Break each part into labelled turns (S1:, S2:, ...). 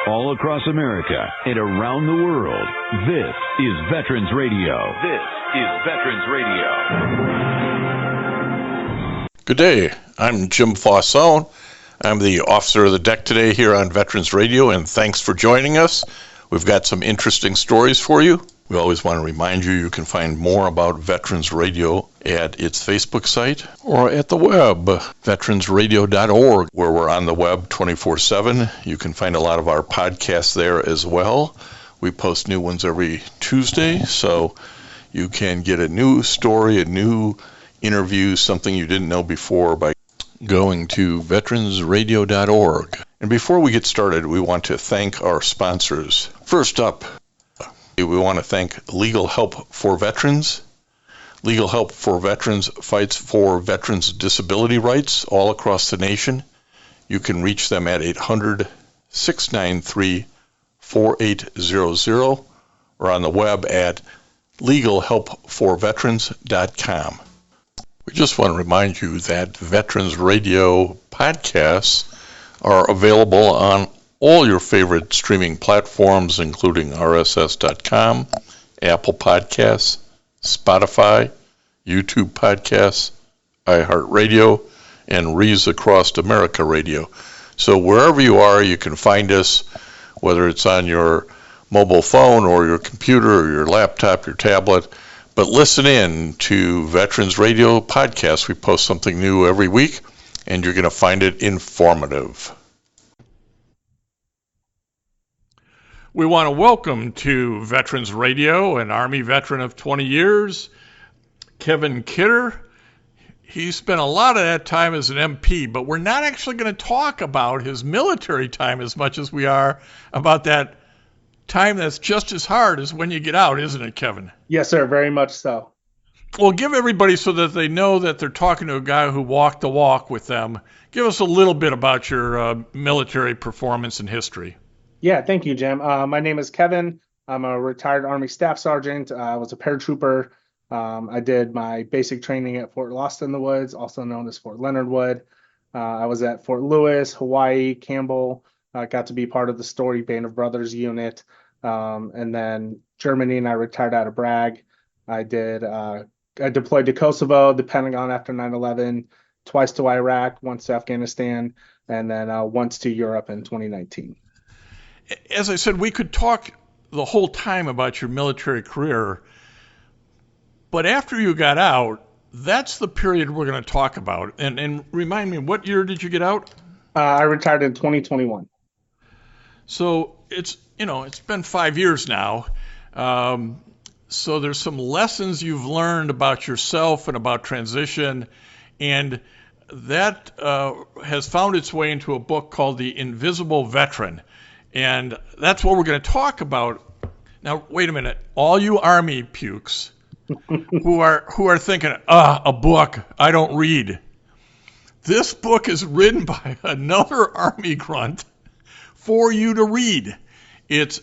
S1: All across America and around the world, this is Veterans Radio. This is Veterans Radio.
S2: Good day. I'm Jim Fausone. I'm the officer of the deck today here on Veterans Radio, and thanks for joining us. We've got some interesting stories for you. We always want to remind you you can find more about Veterans Radio at its Facebook site or at the web, veteransradio.org, where we're on the web 24/7. You can find a lot of our podcasts there as well. We post new ones every Tuesday, so you can get a new story, a new interview, something you didn't know before by going to veteransradio.org. And before we get started, we want to thank our sponsors. First up, we want to thank Legal Help for Veterans. Legal Help for Veterans fights for veterans' disability rights all across the nation. You can reach them at 800-693-4800 or on the web at legalhelpforveterans.com. We just want to remind you that Veterans Radio podcasts are available on all your favorite streaming platforms, including RSS.com, Apple Podcasts, Spotify, YouTube Podcasts, iHeartRadio, and Rees Across America Radio. So wherever you are, you can find us, whether it's on your mobile phone or your computer or your laptop, your tablet. But listen in to Veterans Radio Podcasts. We post something new every week, and you're going to find it informative. We want to welcome to Veterans Radio an Army veteran of 20 years, Kevin Kidder. He spent a lot of that time as an MP, but we're not actually going to talk about his military time as much as we are about that time that's just as hard as when you get out, isn't it, Kevin?
S3: Yes, sir, very much so.
S2: Well, give everybody so that they know that they're talking to a guy who walked the walk with them. Give us a little bit about your military performance and history.
S3: Yeah, thank you, Jim. My name is Kevin. I'm a retired Army Staff Sergeant. I was a paratrooper. I did my basic training at Fort Lost in the Woods, also known as Fort Leonard Wood. I was at Fort Lewis, Hawaii, Campbell. Got to be part of the Story Band of Brothers unit. And then Germany, and I retired out of Bragg. I deployed to Kosovo, the Pentagon after 9/11, twice to Iraq, once to Afghanistan, and then once to Europe in 2019.
S2: As I said, we could talk the whole time about your military career, but after you got out, that's the period we're going to talk about. And remind me, what year did you get out?
S3: I retired in 2021.
S2: So it's been 5 years now. So there's some lessons you've learned about yourself and about transition, and that has found its way into a book called The Invisible Veteran. And that's what we're going to talk about. Now, wait a minute. All you Army pukes who are thinking, a book, I don't read. This book is written by another Army grunt for you to read. It's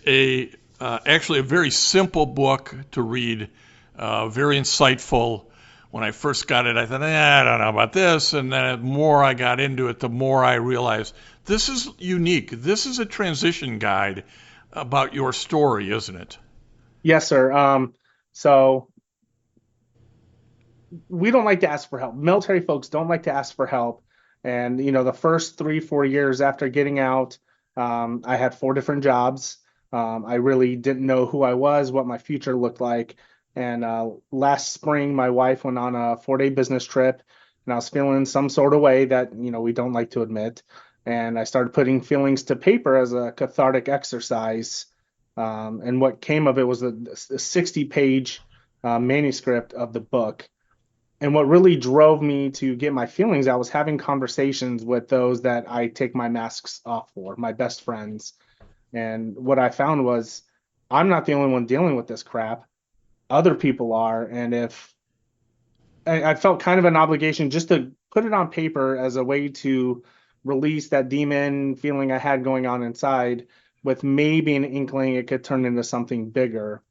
S2: actually a very simple book to read, very insightful. When I first got it, I thought, I don't know about this. And then the more I got into it, the more I realized this is unique. This is a transition guide about your story, isn't it?
S3: Yes, sir. So we don't like to ask for help. Military folks don't like to ask for help. And, the first 3-4 years after getting out, I had 4 different jobs. I really didn't know who I was, what my future looked like. And last spring, my wife went on a 4-day business trip, and I was feeling some sort of way that, we don't like to admit. And I started putting feelings to paper as a cathartic exercise. And what came of it was a 60-page manuscript of the book. And what really drove me to get my feelings out was having conversations with those that I take my masks off for, my best friends. And what I found was I'm not the only one dealing with this crap. Other people are. And if I felt kind of an obligation just to put it on paper as a way to release that demon feeling I had going on inside, with maybe an inkling it could turn into something bigger.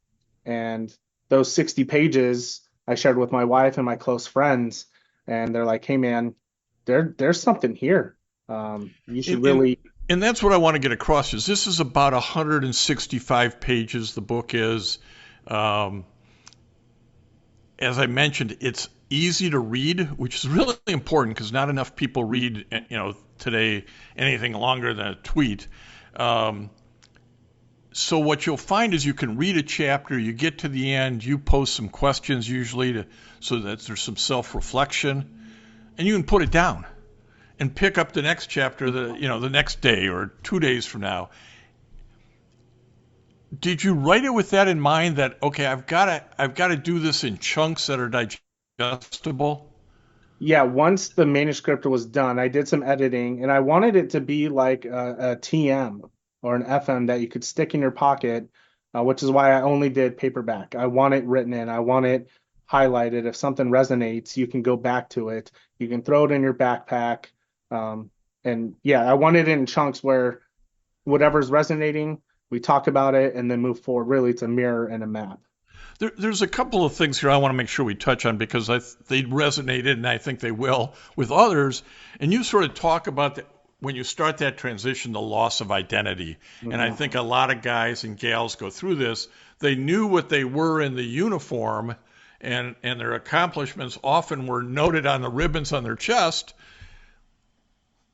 S3: And those 60 pages I shared with my wife and my close friends, and they're like, hey man, there's something here. You should really.
S2: And that's what I want to get across is this is about 165 pages. The book is, um, as I mentioned, it's easy to read, which is really important because not enough people read, today anything longer than a tweet. Um, so what you'll find is you can read a chapter, you get to the end, you post some questions usually so that there's some self-reflection, and you can put it down and pick up the next chapter the next day or 2 days from now. Did you write it with that in mind that okay, I've got to do this in chunks that are digestible?
S3: Yeah, once the manuscript was done, I did some editing and I wanted it to be like a TM or an FM that you could stick in your pocket, which is why I only did paperback. I want it written in, I want it highlighted. If something resonates, you can go back to it. You can throw it in your backpack. Um, and yeah, I want it in chunks where whatever's resonating, we talk about it and then move forward. Really, it's a mirror and a map.
S2: There's a couple of things here I want to make sure we touch on because they resonated and I think they will with others. And you sort of talk about when you start that transition, the loss of identity. Mm-hmm. And I think a lot of guys and gals go through this. They knew what they were in the uniform, and their accomplishments often were noted on the ribbons on their chest.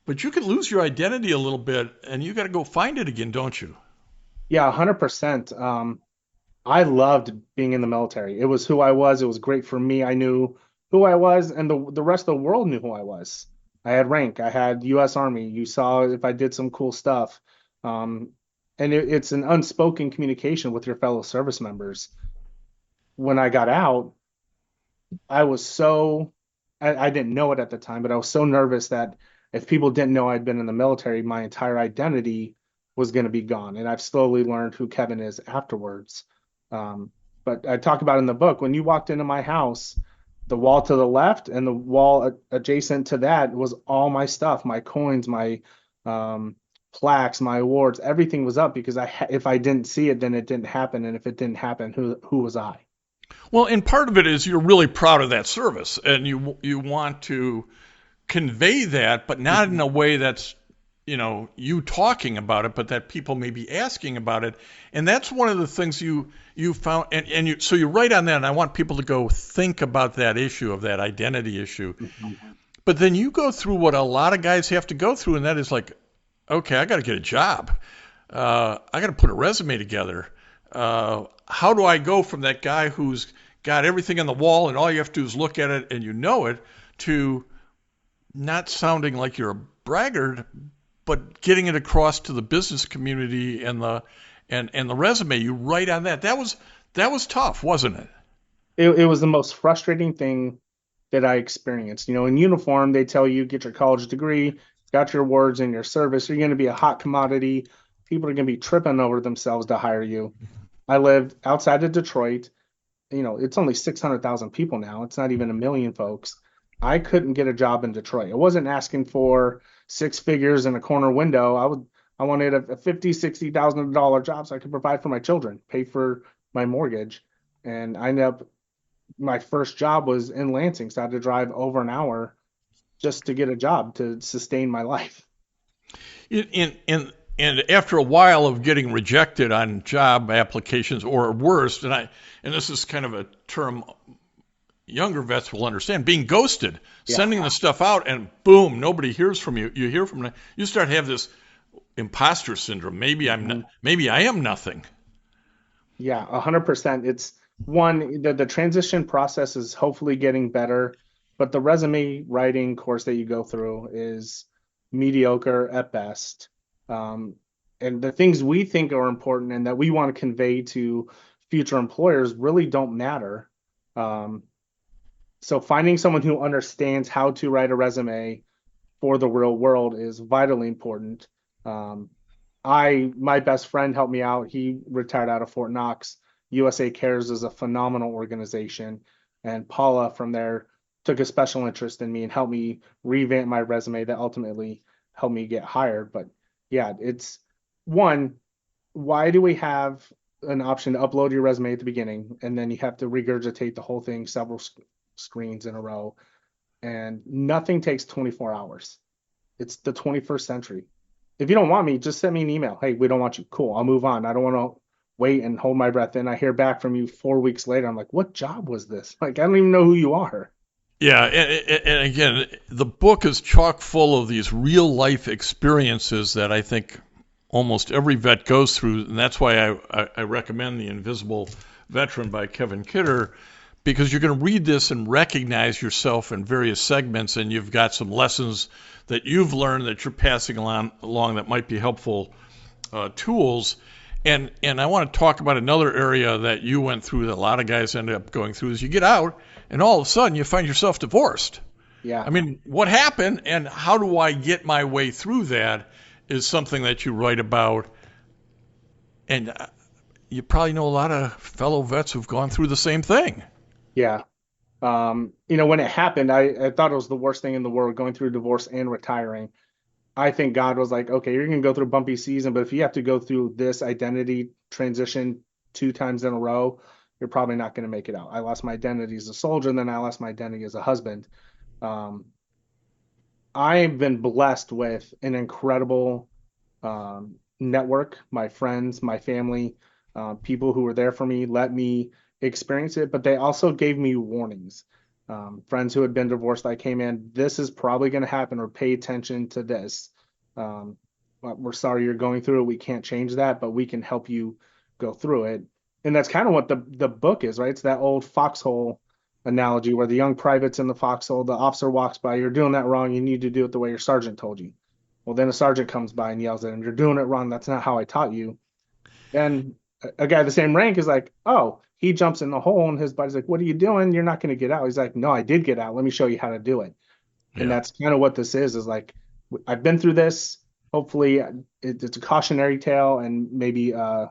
S2: But you can lose your identity a little bit, and you got to go find it again, don't you?
S3: Yeah, 100%. I loved being in the military. It was who I was. It was great for me. I knew who I was, and the rest of the world knew who I was. I had rank. I had U.S. Army. You saw if I did some cool stuff. Um, and it's an unspoken communication with your fellow service members. When I got out, I was I didn't know it at the time, but I was so nervous that if people didn't know I'd been in the military, my entire identity was going to be gone. And I've slowly learned who Kevin is afterwards. But I talk about in the book, when you walked into my house, the wall to the left and the wall adjacent to that was all my stuff, my coins, my plaques, my awards, everything was up because if I didn't see it, then it didn't happen. And if it didn't happen, who was I?
S2: Well, and part of it is you're really proud of that service, and you want to convey that, but not in a way that's you talking about it, but that people may be asking about it. And that's one of the things you found, so you write on that, and I want people to go think about that issue of that identity issue. Mm-hmm. But then you go through what a lot of guys have to go through, and that is like, okay, I got to get a job. I got to put a resume together. How do I go from that guy who's got everything on the wall and all you have to do is look at it and you know it, to not sounding like you're a braggart, but getting it across to the business community and the resume you write on that. That was tough, wasn't it?
S3: It was the most frustrating thing that I experienced. In uniform, they tell you get your college degree, got your awards in your service, you're going to be a hot commodity. People are going to be tripping over themselves to hire you. I lived outside of Detroit. It's only 600,000 people now. It's not even a million folks. I couldn't get a job in Detroit. I wasn't asking for six figures in a corner window. I wanted a $50,000-$60,000 job so I could provide for my children, pay for my mortgage. And I ended up, my first job was in Lansing, so I had to drive over an hour just to get a job to sustain my life.
S2: And after a while of getting rejected on job applications, or worse, and this is kind of a term younger vets will understand, being ghosted, sending the stuff out, and boom, nobody hears from you. You hear from them. You start to have this imposter syndrome. Maybe maybe I am nothing.
S3: Yeah, 100%. It's the transition process is hopefully getting better, but the resume writing course that you go through is mediocre at best. And the things we think are important and that we want to convey to future employers really don't matter. So finding someone who understands how to write a resume for the real world is vitally important. My best friend helped me out. He retired out of Fort Knox. USA Cares is a phenomenal organization. And Paula from there took a special interest in me and helped me revamp my resume that ultimately helped me get hired. But yeah, it's one, why do we have an option to upload your resume at the beginning and then you have to regurgitate the whole thing several screens in a row? And nothing takes 24 hours. It's the 21st century. if you don't want me, just send me an email. Hey, we don't want you. Cool. I'll move on. I don't want to wait and hold my breath. And I hear back from you 4 weeks later. I'm like, what job was this? Like, I don't even know who you are.
S2: Yeah, and again, the book is chock full of these real life experiences that I think almost every vet goes through, and that's why I recommend The Invisible Veteran by Kevin Kidder, because you're going to read this and recognize yourself in various segments, and you've got some lessons that you've learned that you're passing along that might be helpful tools. And I want to talk about another area that you went through that a lot of guys end up going through is you get out and all of a sudden you find yourself divorced.
S3: Yeah.
S2: I mean, what happened and how do I get my way through that is something that you write about. And you probably know a lot of fellow vets who've gone through the same thing.
S3: Yeah. When it happened, I thought it was the worst thing in the world going through divorce and retiring. I think God was like, okay, you're going to go through a bumpy season, but if you have to go through this identity transition 2 times in a row, you're probably not going to make it out. I lost my identity as a soldier, and then I lost my identity as a husband. Um, I've been blessed with an incredible network, my friends, my family, people who were there for me, let me experience it, but they also gave me warnings. Friends who had been divorced, I came in, this is probably going to happen, or pay attention to this. We're sorry you're going through it. We can't change that, but we can help you go through it. And that's kind of what the book is, right? It's that old foxhole analogy where the young private's in the foxhole, the officer walks by, you're doing that wrong, you need to do it the way your sergeant told you. Well, then a sergeant comes by and yells at him, you're doing it wrong, that's not how I taught you. And a guy the same rank is like, oh, he jumps in the hole and his buddy's like, what are you doing? You're not going to get out. He's like, no, I did get out. Let me show you how to do it. And
S2: Yeah.
S3: that's kind of what this is like, I've been through this. Hopefully it's a cautionary tale and maybe a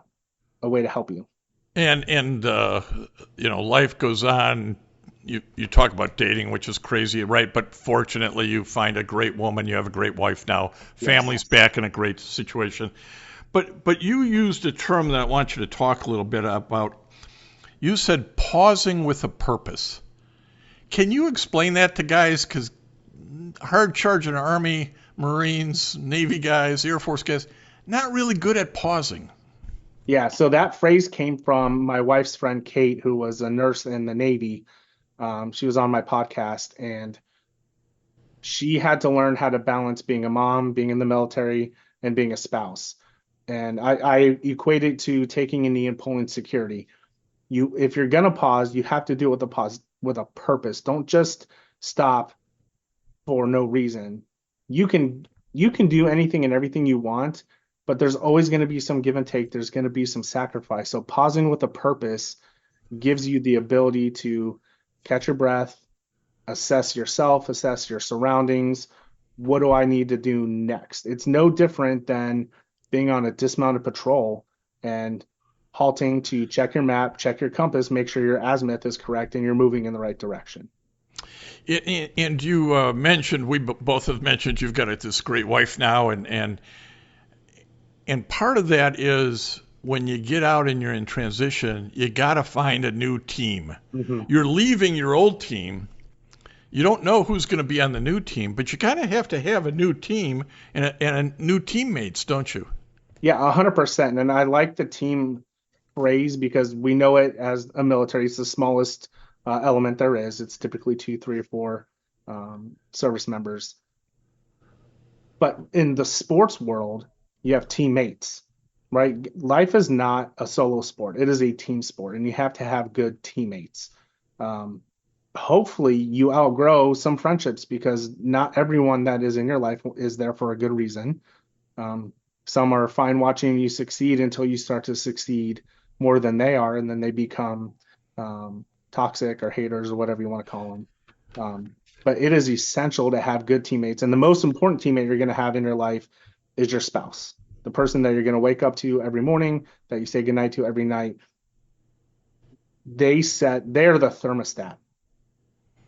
S3: way to help you.
S2: And life goes on. You talk about dating, which is crazy, right? But fortunately, you find a great woman. You have a great wife now.
S3: Yes.
S2: Family's back in a great situation. But you used a term that I want you to talk a little bit about. You said pausing with a purpose. Can you explain that to guys? Because hard charging Army, Marines, Navy guys, Air Force guys, not really good at pausing.
S3: Yeah. So that phrase came from my wife's friend, Kate, who was a nurse in the Navy. She was on my podcast and she had to learn how to balance being a mom, being in the military, and being a spouse. And I equate it to taking a knee and pulling security. If you're gonna pause, you have to do it with a pause with a purpose. Don't just stop for no reason. You can do anything and everything you want, but there's always going to be some give and take. There's going to be some sacrifice. So pausing with a purpose gives you the ability to catch your breath, assess yourself, assess your surroundings. What do I need to do next? It's no different than being on a dismounted patrol and halting to check your map, check your compass, make sure your azimuth is correct and you're moving in the right direction.
S2: And you mentioned, we both have mentioned you've got this great wife now, and part of that is when you get out and you're in transition, you got to find a new team.
S3: Mm-hmm.
S2: You're leaving your old team. You don't know who's going to be on the new team, but you kind of have to have a new team and new teammates, don't you?
S3: Yeah, 100%. And I like the team phrase because we know it as a military. It's the smallest element there is. It's typically two, three, or four service members. But in the sports world, you have teammates, right? Life is not a solo sport. It is a team sport, and you have to have good teammates. Um, Hopefully, you outgrow some friendships because not everyone that is in your life is there for a good reason. Um, some are fine watching you succeed until you start to succeed more than they are, and then they become toxic or haters or whatever you want to call them. But it is essential to have good teammates. And the most important teammate you're going to have in your life is your spouse, the person that you're going to wake up to every morning, that you say goodnight to every night. They're the thermostat,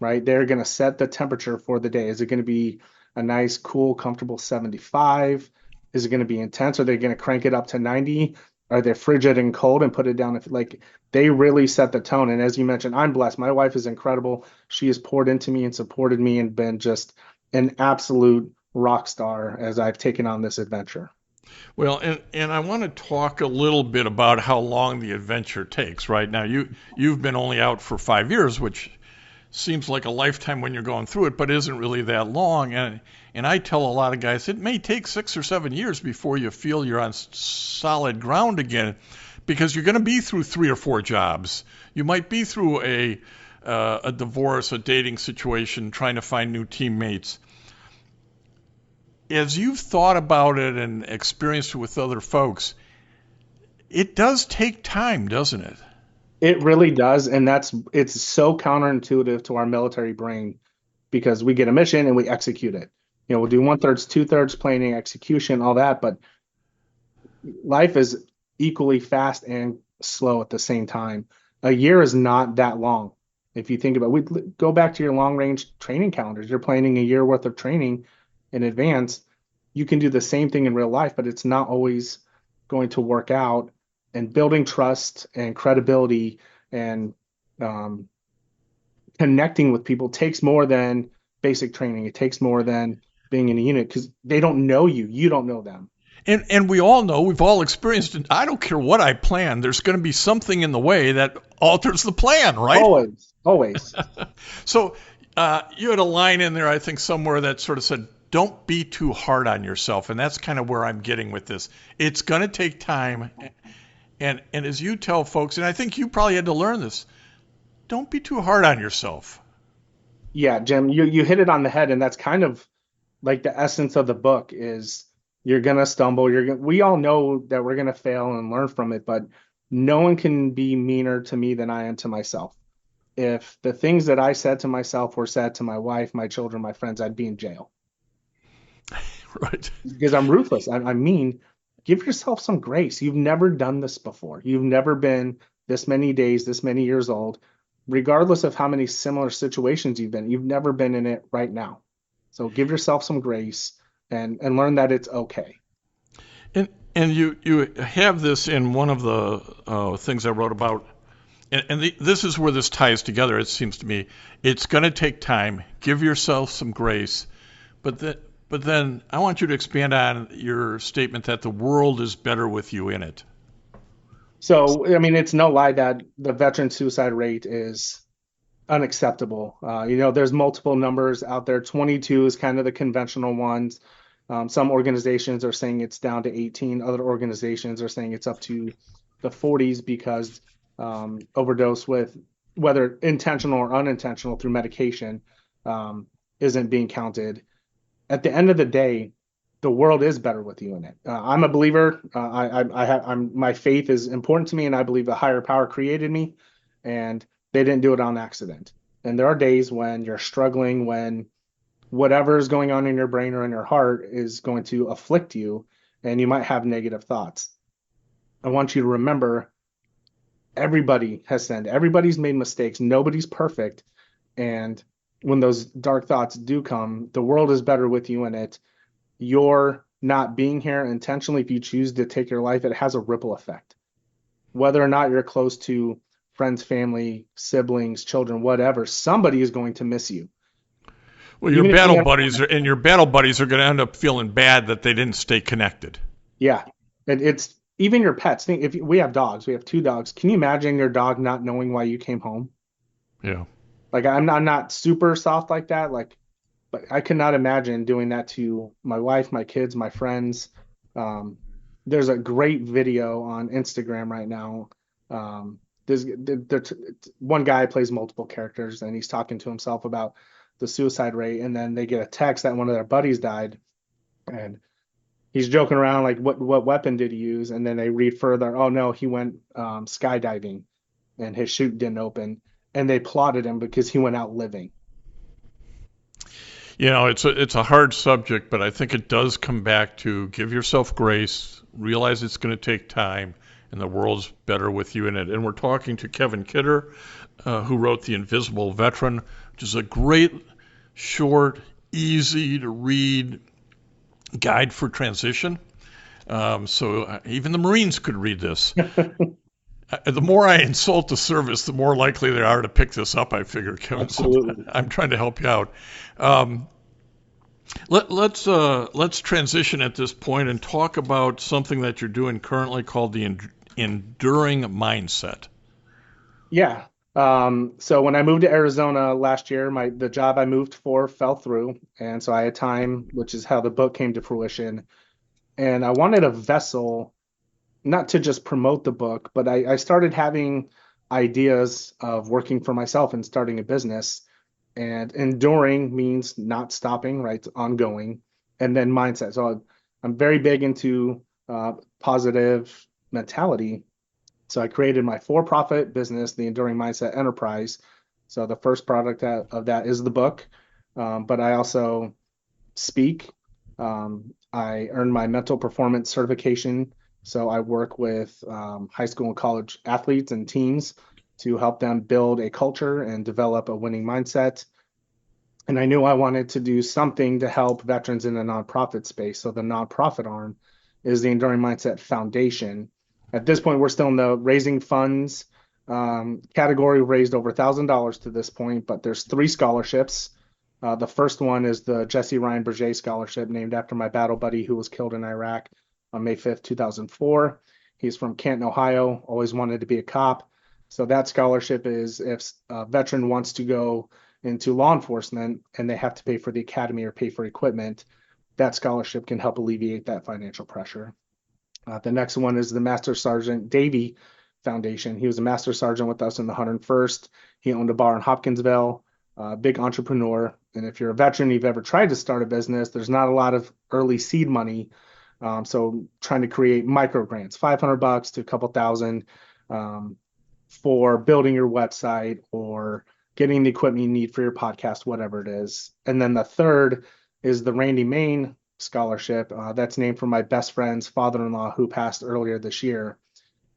S3: right? They're going to set the temperature for the day. Is it going to be a nice, cool, comfortable 75? Is it going to be intense? Are they going to crank it up to 90? Are they frigid and cold and put it down? Like they really set the tone. And as you mentioned, I'm blessed. My wife is incredible. She has poured into me and supported me and been just an absolute rock star as I've taken on this adventure.
S2: Well, and I want to talk a little bit about how long the adventure takes. Right now, you've been only out for 5 years, which seems like a lifetime when you're going through it, but isn't really that long. And I tell a lot of guys it may take 6 or 7 years before you feel you're on solid ground again, because you're going to be through 3 or 4 jobs. You might be through a divorce, a dating situation, trying to find new teammates. As you've thought about it and experienced it with other folks, it does take time, doesn't it?
S3: It really does, and it's so counterintuitive to our military brain because we get a mission and we execute it. We'll do 1/3, 2/3 planning, execution, all that, but life is equally fast and slow at the same time. A year is not that long. If you think about it, we go back to your long range training calendars. You're planning a year worth of training in advance. You can do the same thing in real life, but it's not always going to work out. And building trust and credibility and connecting with people takes more than basic training. It takes more than being in a unit because they don't know you. You don't know them.
S2: And we all know, we've all experienced it. I don't care what I plan. There's going to be something in the way that alters the plan, right?
S3: Always.
S2: So you had a line in there, I think, somewhere that sort of said, don't be too hard on yourself. And that's kind of where I'm getting with this. It's going to take time. And as you tell folks, and I think you probably had to learn this, don't be too hard on yourself.
S3: Yeah, Jim, you hit it on the head. And that's kind of like the essence of the book is you're going to stumble. We all know that we're going to fail and learn from it, but no one can be meaner to me than I am to myself. If the things that I said to myself were said to my wife, my children, my friends, I'd be in jail.
S2: Right.
S3: Because I'm ruthless. I mean, give yourself some grace. You've never done this before. You've never been this many days, this many years old, regardless of how many similar situations you've been. You've never been in it right now. So give yourself some grace and learn that it's okay.
S2: And you have this in one of the things I wrote about, and this is where this ties together, it seems to me. It's going to take time. Give yourself some grace. But then I want you to expand on your statement that the world is better with you in it.
S3: So, I mean, it's no lie that the veteran suicide rate is unacceptable. There's multiple numbers out there. 22 is kind of the conventional ones. Some organizations are saying it's down to 18. Other organizations are saying it's up to the 40s because overdose with whether intentional or unintentional through medication isn't being counted. At the end of the day, the world is better with you in it. I'm a believer. My faith is important to me, and I believe the higher power created me, and they didn't do it on accident. And there are days when you're struggling, when whatever is going on in your brain or in your heart is going to afflict you, and you might have negative thoughts. I want you to remember everybody has sinned. Everybody's made mistakes. Nobody's perfect. And when those dark thoughts do come, the world is better with you in it. You're not being here intentionally. If you choose to take your life, it has a ripple effect. Whether or not you're close to friends, family, siblings, children, whatever, somebody is going to miss you.
S2: Well, your battle buddies are going to end up feeling bad that they didn't stay connected.
S3: Yeah. It's even your pets. Think if we have dogs, we have 2 dogs. Can you imagine your dog not knowing why you came home?
S2: Yeah.
S3: Like I'm not super soft like that. But I could not imagine doing that to my wife, my kids, my friends. There's a great video on Instagram right now. There's one guy plays multiple characters, and he's talking to himself about the suicide rate, and then they get a text that one of their buddies died, and he's joking around like, what weapon did he use? And then they read further, oh no, he went skydiving, and his chute didn't open, and they plotted him because he went out living.
S2: It's a hard subject, but I think it does come back to give yourself grace, realize it's going to take time, and the world's better with you in it. And we're talking to Kevin Kidder, who wrote The Invisible Veteran, which is a great, short, easy to read guide for transition. So even the Marines could read this. The more I insult the service, the more likely they are to pick this up, I figure, Kevin.
S3: Absolutely.
S2: So I'm trying to help you out. Let's transition at this point and talk about something that you're doing currently called the enduring mindset.
S3: Yeah. So when I moved to Arizona last year, the job I moved for fell through, and so I had time, which is how the book came to fruition. And I wanted a vessel, not to just promote the book, but I started having ideas of working for myself and starting a business. And enduring means not stopping, right? It's ongoing. And then mindset. So I'm very big into positive mentality. So I created my for-profit business, the Enduring Mindset Enterprise. So the first product of that is the book, but I also speak. I earned my mental performance certification. So I work with high school and college athletes and teams to help them build a culture and develop a winning mindset. And I knew I wanted to do something to help veterans in the nonprofit space. So the nonprofit arm is the Enduring Mindset Foundation. At this point, we're still in the raising funds category. We've raised over $1,000 to this point, but there's 3 scholarships. The first one is the Jesse Ryan Berger Scholarship, named after my battle buddy who was killed in Iraq on May 5th, 2004. He's from Canton, Ohio, always wanted to be a cop. So that scholarship is if a veteran wants to go into law enforcement and they have to pay for the academy or pay for equipment, that scholarship can help alleviate that financial pressure. The next one is the Master Sergeant Davey Foundation. He was a Master Sergeant with us in the 101st. He owned a bar in Hopkinsville, big entrepreneur. And if you're a veteran, you've ever tried to start a business, there's not a lot of early seed money. So trying to create micro grants, $500 to a couple thousand for building your website or getting the equipment you need for your podcast, whatever it is. And then the third is the Randy Main Scholarship. That's named for my best friend's father-in-law who passed earlier this year.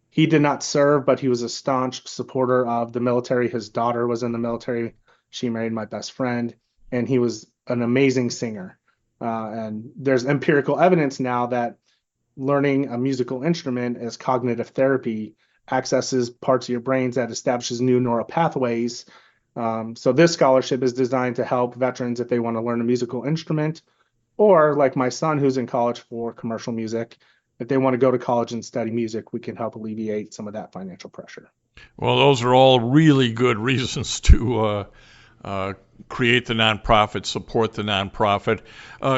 S3: He did not serve, but he was a staunch supporter of the military. His daughter was in the military. She married my best friend, and he was an amazing singer. And there's empirical evidence now that learning a musical instrument as cognitive therapy accesses parts of your brains that establishes new neural pathways. So this scholarship is designed to help veterans if they want to learn a musical instrument, or like my son who's in college for commercial music, if they want to go to college and study music, we can help alleviate some of that financial pressure.
S2: Well, those are all really good reasons to create the nonprofit, support the nonprofit.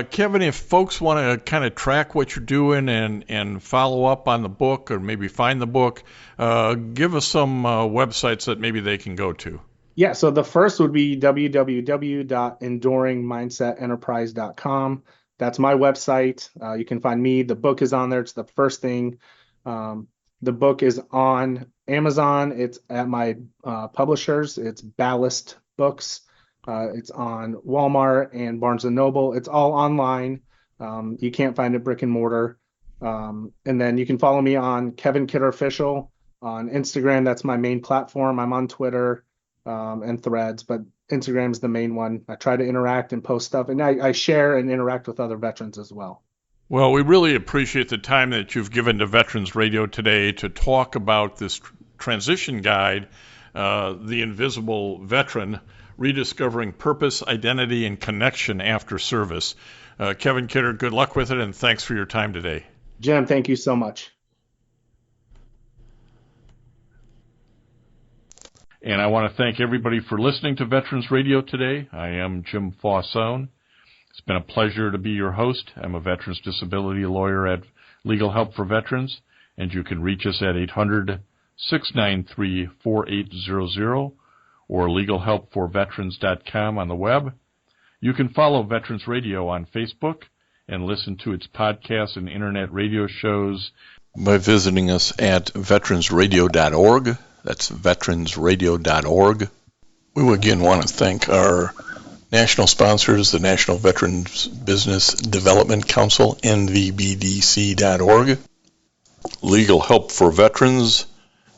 S2: Kevin, if folks want to kind of track what you're doing and follow up on the book or maybe find the book, give us some websites that maybe they can go to.
S3: Yeah, so the first would be www.enduringmindsetenterprise.com. That's my website. You can find me. The book is on there. It's the first thing. The book is on Amazon. It's at my publishers. It's Ballast Books. It's on Walmart and Barnes & Noble. It's all online. You can't find it brick and mortar. And then you can follow me on Kevin Kidder Official on Instagram. That's my main platform. I'm on Twitter and Threads, but Instagram is the main one. I try to interact and post stuff, and I share and interact with other veterans as well.
S2: Well, we really appreciate the time that you've given to Veterans Radio today to talk about this transition guide, The Invisible Veteran, Rediscovering Purpose, Identity, and Connection After Service. Kevin Kidder, good luck with it, and thanks for your time today.
S3: Jim, thank you so much.
S2: And I want to thank everybody for listening to Veterans Radio today. I am Jim Fausone. It's been a pleasure to be your host. I'm a veterans disability lawyer at Legal Help for Veterans, and you can reach us at 800-693-4800 or legalhelpforveterans.com on the web. You can follow Veterans Radio on Facebook and listen to its podcasts and internet radio shows by visiting us at veteransradio.org. That's veteransradio.org. We again want to thank our national sponsors, the National Veterans Business Development Council, nvbdc.org, Legal Help for Veterans,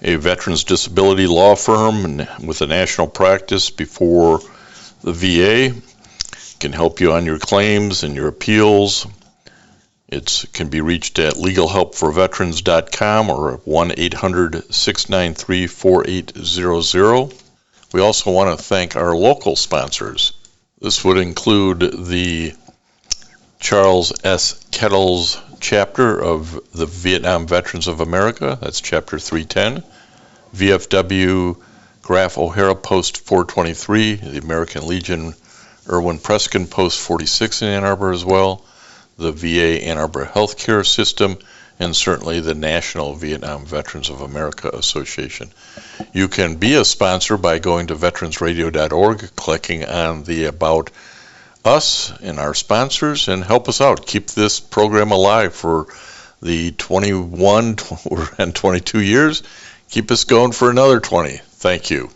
S2: a veterans disability law firm with a national practice before the VA, can help you on your claims and your appeals. It can be reached at legalhelpforveterans.com or 1-800-693-4800. We also want to thank our local sponsors. This would include the
S4: Charles S. Kettle's chapter of the Vietnam Veterans of America. That's chapter 310. VFW Graf O'Hara Post 423, the American Legion Irwin Preskin Post 46 in Ann Arbor as well, the VA Ann Arbor Healthcare System, and certainly the National Vietnam Veterans of America Association. You can be a sponsor by going to veteransradio.org, clicking on the About Us and our sponsors, and help us out. Keep this program alive for the 21 and 22 years. Keep us going for another 20. Thank you.